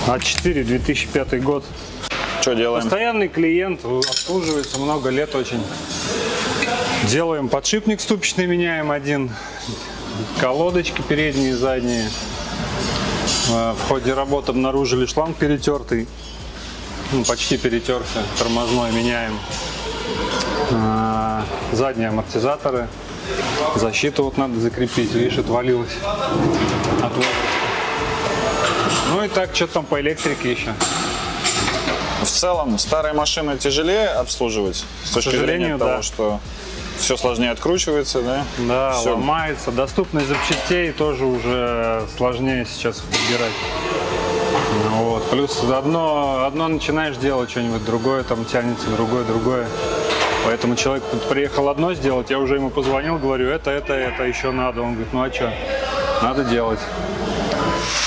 А4, 2005 год. Что делаем? Постоянный клиент, обслуживается много лет очень. Делаем подшипник ступичный, меняем один. Колодочки передние и задние. В ходе работы обнаружили шланг перетертый. Ну, почти перетерся, тормозной меняем. Задние амортизаторы. Защиту вот надо закрепить, видишь, отвалилась от возраста. Ну и так, что там по электрике еще. В целом, старые машины тяжелее обслуживать с точки зрения того, что все сложнее откручивается, да? Да, Всё. ломается. Доступность запчастей тоже уже сложнее сейчас подбирать. Вот. Плюс одно начинаешь делать что-нибудь, другое там тянется, другое. Поэтому человек приехал одно сделать, я уже ему позвонил, говорю, это еще надо. Он говорит, ну а что, надо делать.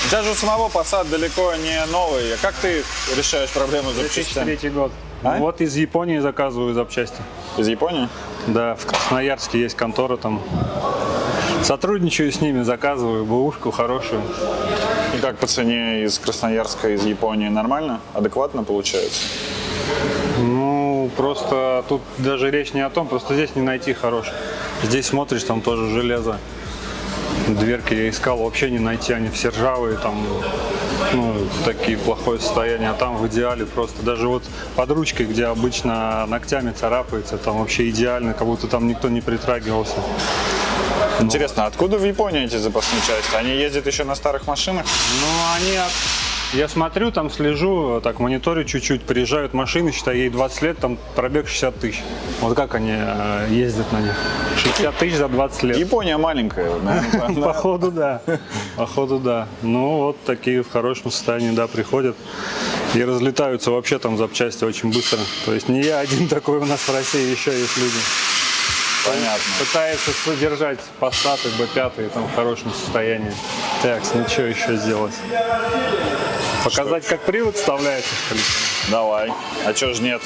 У тебя же у самого Passat далеко не новый. Как ты решаешь проблему с запчастями? 2003 год. А? Вот из Японии заказываю запчасти. Из Японии? Да, в Красноярске есть контора там. Сотрудничаю с ними, заказываю бэушку хорошую. И как по цене из Красноярска, из Японии нормально? Адекватно получается? Ну, просто тут даже речь не о том, просто здесь не найти хороших. Здесь смотришь, там тоже железо. Дверки я искал, вообще не найти, они все ржавые, там, ну, такие плохое состояние, а там в идеале просто, даже вот под ручкой, где обычно ногтями царапается, там вообще идеально, как будто там никто не притрагивался. Интересно, откуда в Японии эти запасные части? Они ездят еще на старых машинах? Ну, я смотрю, там слежу, так мониторю чуть-чуть, приезжают машины, считай, ей 20 лет, там пробег 60 тысяч. Вот как они ездят на них? 60 тысяч за 20 лет. Япония маленькая, наверное. Походу, да. Походу, да. Ну, вот такие в хорошем состоянии, да, приходят и разлетаются вообще там запчасти очень быстро. То есть не я один такой, у нас в России еще есть люди. Понятно. Пытается содержать Passat, B5 там в хорошем состоянии. Так, ну что еще сделать? Показать, как привод вставляется, что ли? Давай. А чё ж нет?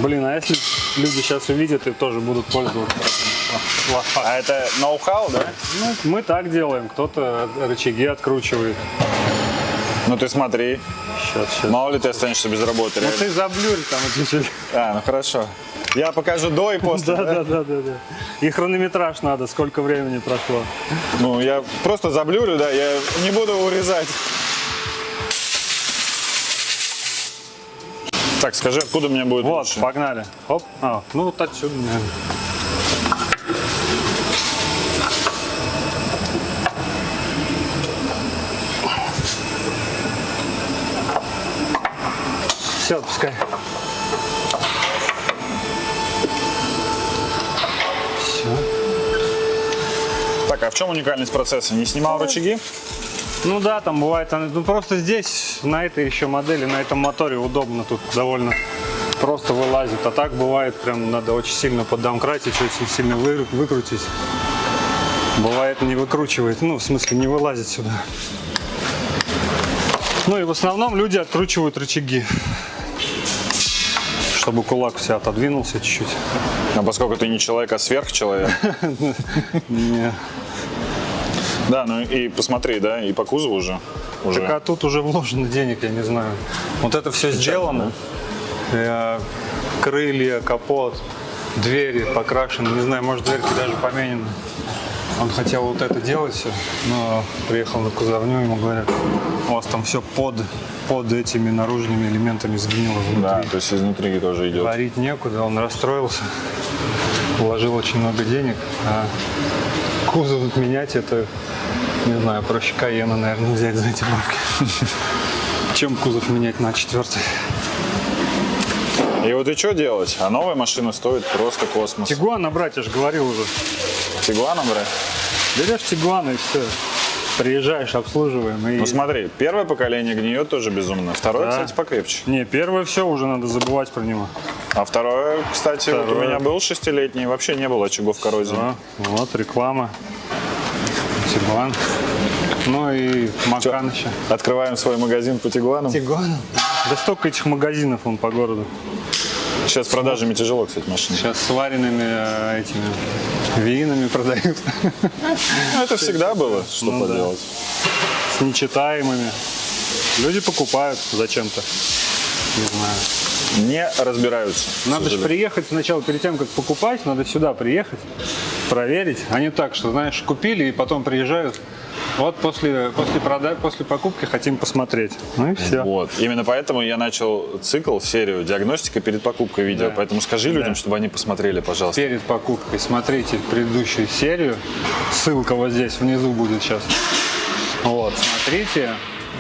Блин, а если люди сейчас увидят и тоже будут пользоваться? А это ноу-хау, да? Ну, мы так делаем, кто-то рычаги откручивает. Ну ты смотри. Сейчас. Мало ли ты останешься без работы. Ну реально. ты заблюрь там чуть-чуть. А, ну хорошо. Я покажу до и после. Да. И хронометраж надо, сколько времени прошло. Ну, я просто заблюрю, да, я не буду урезать. Так, скажи, откуда мне будет Вот, лучше? погнали. Оп. Ну вот отсюда, наверное. Все, отпускай. Все. Так, а в чем уникальность процесса? Не снимал рычаги? Ну да, там бывает, ну просто здесь, на этой еще модели, на этом моторе удобно, тут довольно просто вылазит. А так бывает, прям надо очень сильно поддомкратить, очень сильно выкрутить. Бывает не выкручивает, ну в смысле не вылазит сюда. Ну и в основном люди откручивают рычаги, чтобы кулак все отодвинулся чуть-чуть. А поскольку ты не человек, а сверхчеловек. Не. Да, ну и посмотри, да, и по кузову уже. Так а тут уже вложено денег, я не знаю. Вот это все сделано. Крылья, капот, двери покрашены. Не знаю, может дверки даже поменены. Он хотел вот это делать все, но приехал на кузовню, ему говорят, у вас там все под этими наружными элементами сгнило внутри. Да, то есть изнутри тоже идет. Варить некуда, он расстроился, вложил очень много денег, а кузов менять это, не знаю, проще Кайена, наверное, взять за эти бабки, чем кузов менять на 4-й. И вот и что делать? А новая машина стоит просто космос. Тигуана брать, я же говорил уже. Тигуаном, брат? Берешь Тигуана и все. Приезжаешь, обслуживаем. И... Ну смотри, первое поколение гниет тоже безумно. Второе, Да. кстати, покрепче. Не, первое все, уже надо забывать про него. А второе, кстати, вот у Второе. меня был 6-летний, вообще не было очагов коррозии. Да, вот реклама. Тигуан. Ну и Макан еще. Открываем свой магазин по Тигуанам. Тигуан? Да столько этих магазинов он по городу. Сейчас с продажами тяжело, кстати, машины. Сейчас сваренными этими винами продают. Ну, это всегда было, что Ну да. поделать. С нечитаемыми. Люди покупают зачем-то. Не знаю. Не разбираются. к Надо же сожалению. приехать сначала, перед тем, как покупать, надо сюда приехать, проверить. А не так, что, знаешь, купили и потом приезжают. Вот после покупки хотим посмотреть. Ну и все. Вот. Именно поэтому я начал цикл, серию диагностика перед покупкой видео. Да. Поэтому скажи людям, Да. чтобы они посмотрели, пожалуйста. Перед покупкой смотрите предыдущую серию. Ссылка вот здесь внизу будет сейчас. Вот, смотрите.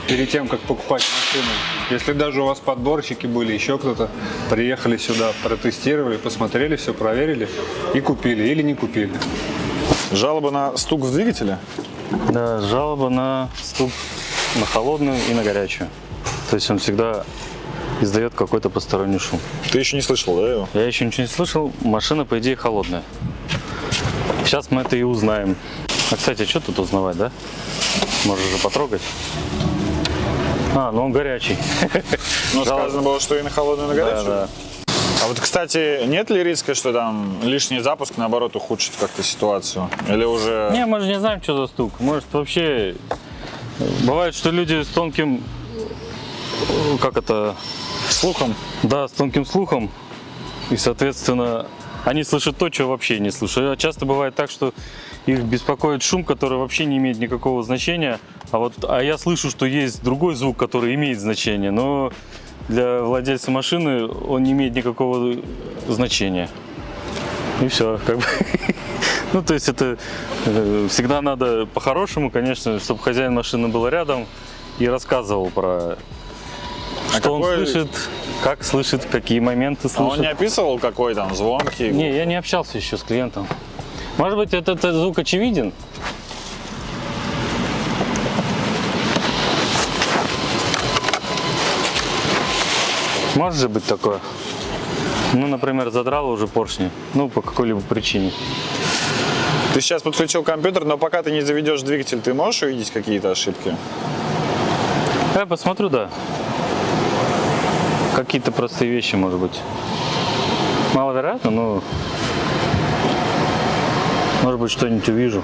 Перед тем, как покупать машину. Если даже у вас подборщики были, еще кто-то, приехали сюда, протестировали, посмотрели, все проверили и купили или не купили. Жалоба на стук в двигателе? Да, жалоба на стук на холодную и на горячую. То есть он всегда издает какой-то посторонний шум. Ты еще не слышал, да, его? Я еще ничего не слышал, машина, по идее, холодная. Сейчас мы это и узнаем. А, кстати, что тут узнавать, да? Можешь же потрогать. А, ну он горячий. Но сказано было, что и на холодную, и на горячую. Да. А вот, кстати, нет ли риска, что там лишний запуск, наоборот, ухудшит как-то ситуацию? Или уже... Не, мы же не знаем, что за стук. Может, вообще... Бывает, что люди с тонким... Как это... Слухом? Да, с тонким слухом. И, соответственно, они слышат то, чего вообще не слышат. А часто бывает так, что их беспокоит шум, который вообще не имеет никакого значения. А я слышу, что есть другой звук, который имеет значение. Но для владельца машины он не имеет никакого значения. И все, как бы. Ну, то есть это всегда надо по-хорошему, конечно, чтобы хозяин машины был рядом и рассказывал про... Что он слышит, как слышит, какие моменты А он слышит. не описывал, какой там звонкий? Не, я не общался еще с клиентом. Может быть, этот звук очевиден? Может же быть такое. Ну, например, задрало уже поршни. Ну, по какой-либо причине. Ты сейчас подключил компьютер, но пока ты не заведешь двигатель, ты можешь увидеть какие-то ошибки? Я посмотрю, да. Какие-то простые вещи, может быть. Маловероятно, но... Может быть, что-нибудь увижу.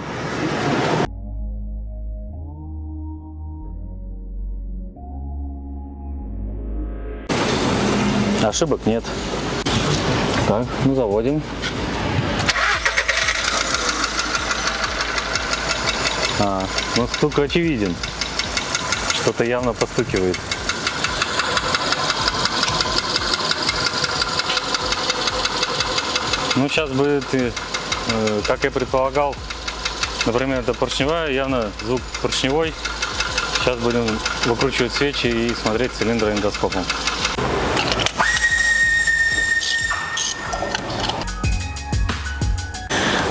Ошибок нет. Так, ну заводим. Ну стук очевиден. Что-то явно постукивает. Ну сейчас будет, как я предполагал, например, это поршневая, явно звук поршневой. Сейчас будем выкручивать свечи и смотреть цилиндроэндоскопом.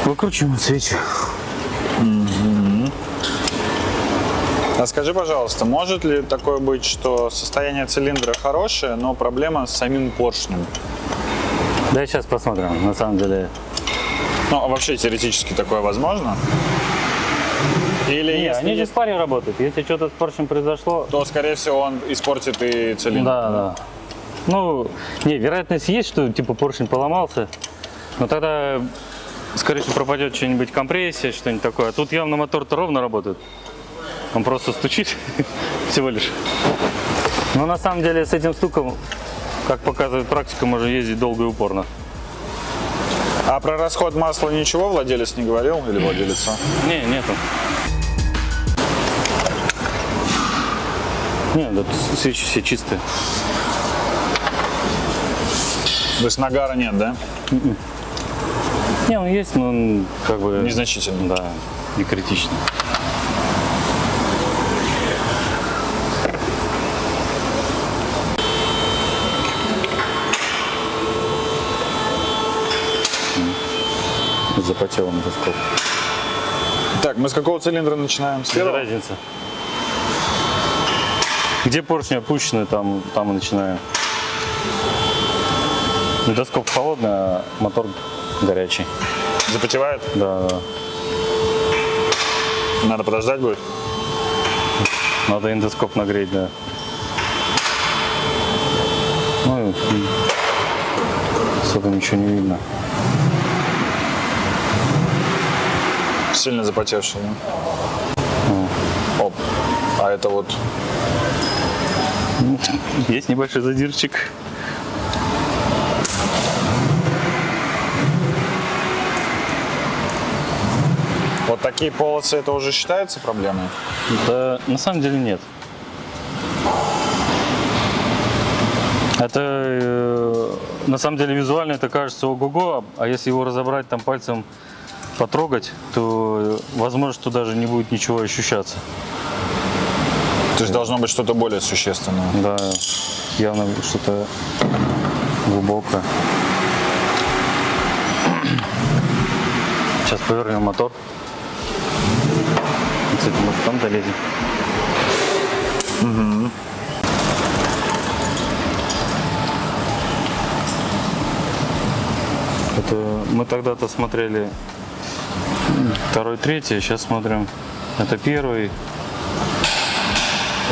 Выкручиваем свечи. А скажи, пожалуйста, может ли такое быть, что состояние цилиндра хорошее, но проблема с самим поршнем? Да, сейчас посмотрим, на самом деле. Ну, а вообще теоретически такое возможно? Или Не, если они же в есть, паре работают. Если что-то с поршнем произошло, то, скорее всего, он испортит и цилиндр. да. Ну, не, вероятность есть, что типа поршень поломался, но тогда, скорее всего, пропадет что-нибудь компрессия, что-нибудь такое. А тут явно мотор-то ровно работает. Он просто стучит всего лишь. Но на самом деле с этим стуком, как показывает практика, можно ездить долго и упорно. А про расход масла ничего владелец не говорил или владелица? Не, нету. Не, да, свечи все чистые. То есть нагара нет, да? Не, он есть, но он как бы... Незначительно. Да, не критично. Запотел эндоскоп. Так, мы с какого цилиндра начинаем? С Без первого? разницы. Где поршни опущены, там и начинаю. Эндоскоп холодный, а мотор горячий. Запотевает? Да. Надо подождать будет? Надо эндоскоп нагреть, да. Ну, Особо ничего не видно. Сильно запотевший, да? Оп. А это вот... Есть небольшой задирчик. Вот такие полосы, это уже считается проблемой? Да, на самом деле нет. Это на самом деле визуально это кажется ого-го, а если его разобрать там пальцем, потрогать, то возможно, что даже не будет ничего ощущаться. То есть должно быть что-то более существенное. Да, явно что-то глубокое. Сейчас повернем мотор. Кстати, может там долезем. Угу. Это мы тогда-то смотрели второй, третий, сейчас смотрим. Это первый.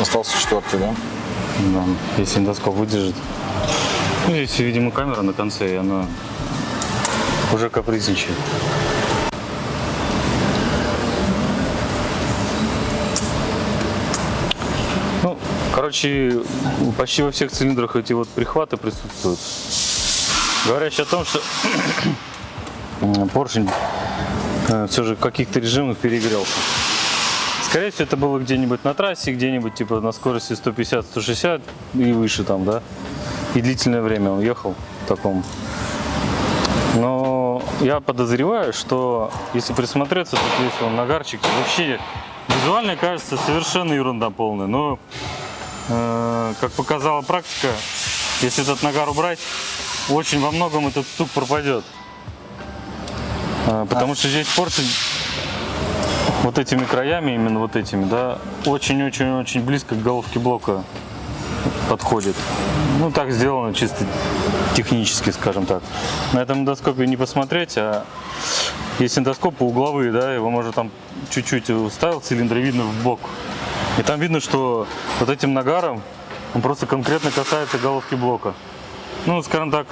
Остался четвертый, да? Да, если эндоскоп выдержит. Ну, здесь, видимо, камера на конце, и она уже капризничает. Ну, короче, почти во всех цилиндрах эти вот прихваты присутствуют. Говорящие о том, что поршень все же в каких-то режимах перегрелся. Скорее всего, это было где-нибудь на трассе, где-нибудь типа на скорости 150-160 и выше там, да. И длительное время он ехал в таком. Но я подозреваю, что если присмотреться, то если он нагарчик, вообще визуально кажется совершенно ерунда полная. Но, как показала практика, если этот нагар убрать, очень во многом этот стук пропадет. Потому что здесь поршень вот этими краями, именно вот этими, да, очень-очень-очень близко к головке блока подходит. Ну, так сделано чисто технически, скажем так. На этом эндоскопе не посмотреть, а есть эндоскопы угловые, да, его можно там чуть-чуть вставил цилиндр, и видно в бок. И там видно, что вот этим нагаром он просто конкретно касается головки блока. Ну, скажем так,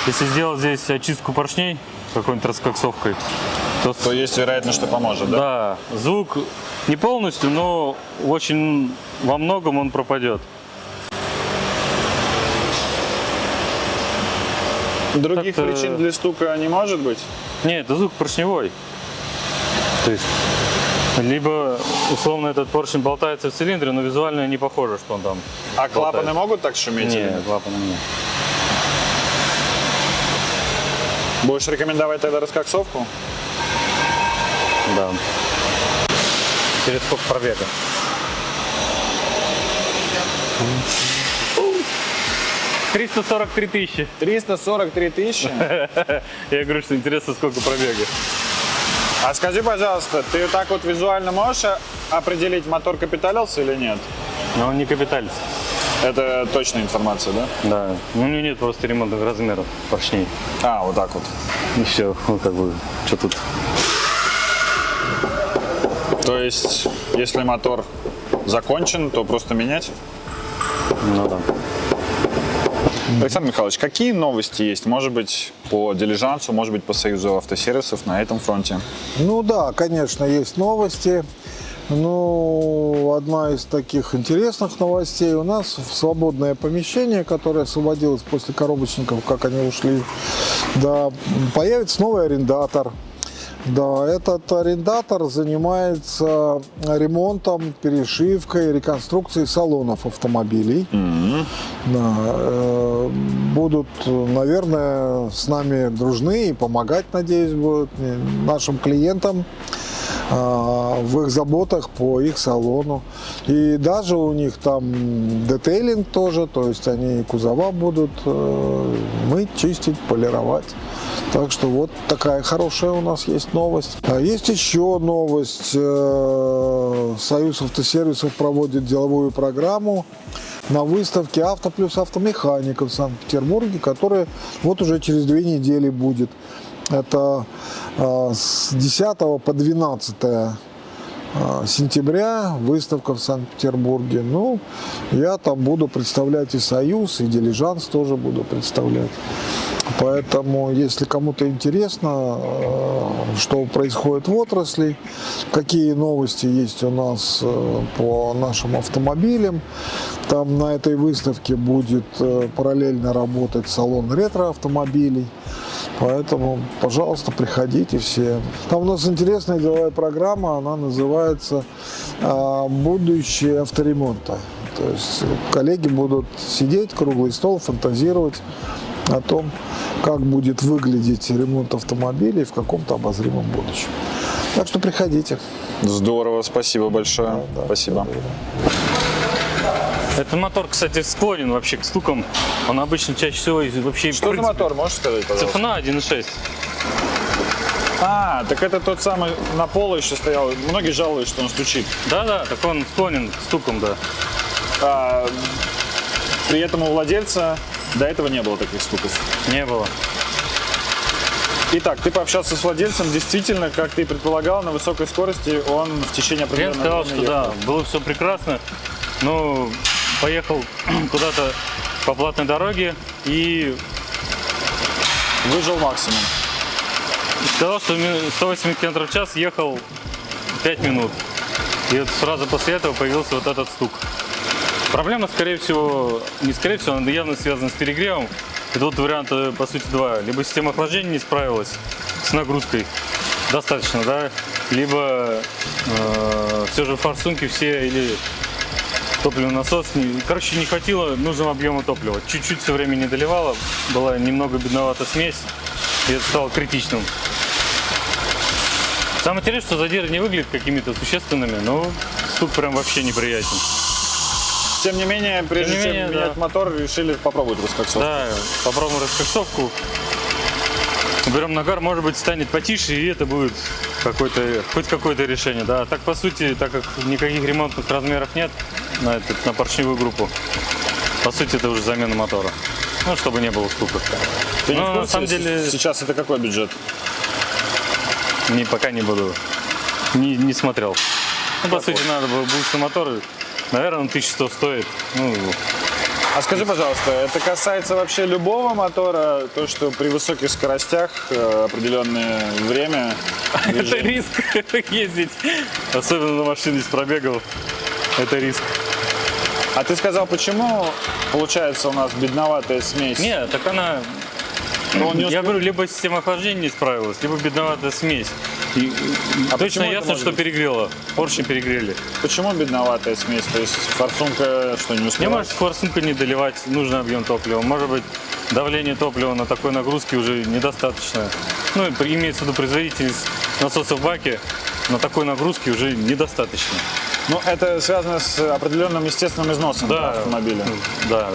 если сделать здесь очистку поршней какой-нибудь раскоксовкой, то есть вероятность, что поможет, да? Да, звук не полностью, но очень во многом он пропадет. Других Так-то... причин для стука не может быть? Нет, это звук поршневой. То есть, либо условно этот поршень болтается в цилиндре, но визуально не похоже, что он там А клапаны болтается. могут так шуметь? или Нет, клапаны нет. Будешь рекомендовать тогда раскоксовку? Да. Через сколько пробега? 343 тысячи. 343 тысячи? Я говорю, что интересно, сколько пробега. А скажи, пожалуйста, ты так вот визуально можешь определить, мотор капиталился или нет? Но он не капиталится. Это точная информация, да? Да. Ну, у него нет просто ремонтных размеров поршней. А, вот так вот. И все. Ну, как бы, что тут? То есть, если мотор закончен, то просто менять? Ну да. Александр Михайлович, какие новости есть? Может быть, по Дилижансу, может быть, по Союзу автосервисов на этом фронте? Ну да, конечно, есть новости. Ну, одна из таких интересных новостей. У нас в свободное помещение, которое освободилось после коробочников, как они ушли, да, появится новый арендатор. Да, этот арендатор занимается ремонтом, перешивкой, реконструкцией салонов автомобилей. Да, будут, наверное, с нами дружны и помогать, надеюсь, будут нашим клиентам в их заботах по их салону. И даже у них там детейлинг тоже, то есть они кузова будут мыть, чистить, полировать. Так что вот такая хорошая у нас есть новость. А есть еще новость. Союз автосервисов проводит деловую программу на выставке «Авто плюс автомеханика» в Санкт-Петербурге, которая вот уже через 2 недели будет. Это с 10 по 12 сентября выставка в Санкт-Петербурге. Ну, я там буду представлять и Союз, и Дилижанс тоже буду представлять. Поэтому, если кому-то интересно, что происходит в отрасли, какие новости есть у нас по нашим автомобилям, там на этой выставке будет параллельно работать салон ретро-автомобилей. Поэтому, пожалуйста, приходите все. Там у нас интересная деловая программа, она называется «Будущее авторемонта». То есть коллеги будут сидеть, круглый стол, фантазировать о том, как будет выглядеть ремонт автомобилей в каком-то обозримом будущем. Так что приходите. Здорово, спасибо большое. Да, Спасибо. Этот мотор, кстати, склонен вообще к стукам. Он обычно чаще всего вообще... Что за мотор, можешь сказать, пожалуйста? Цифна 1.6. А, так это тот самый на полу еще стоял. Многие жалуются, что он стучит. Да-да, так он склонен к стукам, да. При этом у владельца до этого не было таких стуков. Не было. Итак, ты пообщался с владельцем. Действительно, как ты и предполагал, на высокой скорости он в течение Клиент определенного сказал, времени что ехал. да, было все прекрасно. Но поехал куда-то по платной дороге и Выжил максимум. сказал, что 180 км в час ехал 5 минут. И вот сразу после этого появился вот этот стук. Проблема, скорее всего, не скорее всего, она явно связана с перегревом. И тут варианта, по сути, два. Либо система охлаждения не справилась с нагрузкой достаточно, да, либо все же форсунки все или топливный насос, короче, не хватило нужного объема топлива. Чуть-чуть все время не доливало, была немного бедновата смесь, и это стало критичным. Самое интересное, что задиры не выглядят какими-то существенными, но стук прям вообще неприятен. Тем не менее, прежде чем менять мотор, решили попробовать раскоксовку. Да, попробуем раскоксовку. Берем нагар, может быть, станет потише, и это будет хоть какое-то решение. Да. А так, по сути, так как никаких ремонтных размеров нет на поршневую группу, по сути, это уже замена мотора. Ну, чтобы не было стука. Ты не в Но курсе, на самом деле сейчас это какой бюджет? пока не буду. Не смотрел. Ну, по сути, надо было бушный мотор. Наверное, он 1100 стоит. Ну, А скажи, пожалуйста, это касается вообще любого мотора, то, что при высоких скоростях определенное время это движения? риск ездить, особенно на машине с пробегов. Это риск. А ты сказал, почему получается у нас бедноватая смесь? Нет, так она... Но он не Я успел- говорю, либо система охлаждения не справилась, либо бедноватая смесь. И А точно почему это ясно, может что быть? перегрело. Поршни перегрели. Почему бедноватая смесь? То есть форсунка что, не Не успела? может форсунка не доливать нужный объем топлива. Может быть, давление топлива на такой нагрузке уже недостаточно. Ну, имеется в виду производитель насоса в баке на такой нагрузке уже недостаточно. Ну, это связано с определенным естественным износом автомобиля. Да.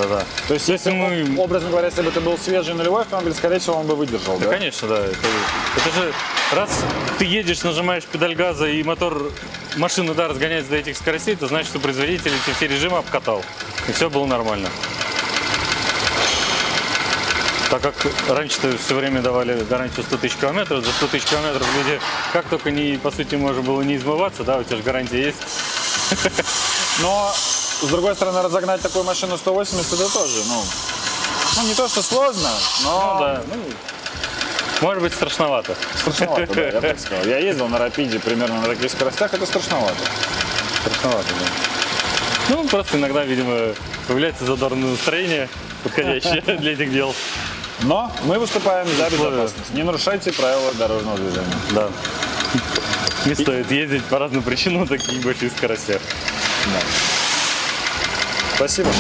То есть, Если если мы- образно говоря, если бы это был свежий нулевой автомобиль, скорее всего, он бы выдержал, да? Конечно, да. Это же раз ты едешь, нажимаешь педаль газа и мотор машины, да, разгоняется до этих скоростей, это значит, что производитель эти все режимы обкатал. И все было нормально. Так как раньше-то все время давали гарантию 100 тысяч километров, за 100 тысяч километров люди как только не, по сути, можно было не измываться, да, у тебя же гарантия есть. Но, с другой стороны, разогнать такую машину 180, это тоже, ну не то, что сложно, но Ну да, может быть страшновато. страшновато, да, я бы так сказал. Я ездил на Рапиде примерно на таких скоростях, это страшновато. Страшновато, да. Ну, просто иногда, видимо, появляется задорное настроение, подходящее для этих дел. Но мы выступаем за Условия. безопасность. Не нарушайте правила дорожного движения. Да. Не стоит ездить по разным причинам на таких больших скоростях. Спасибо.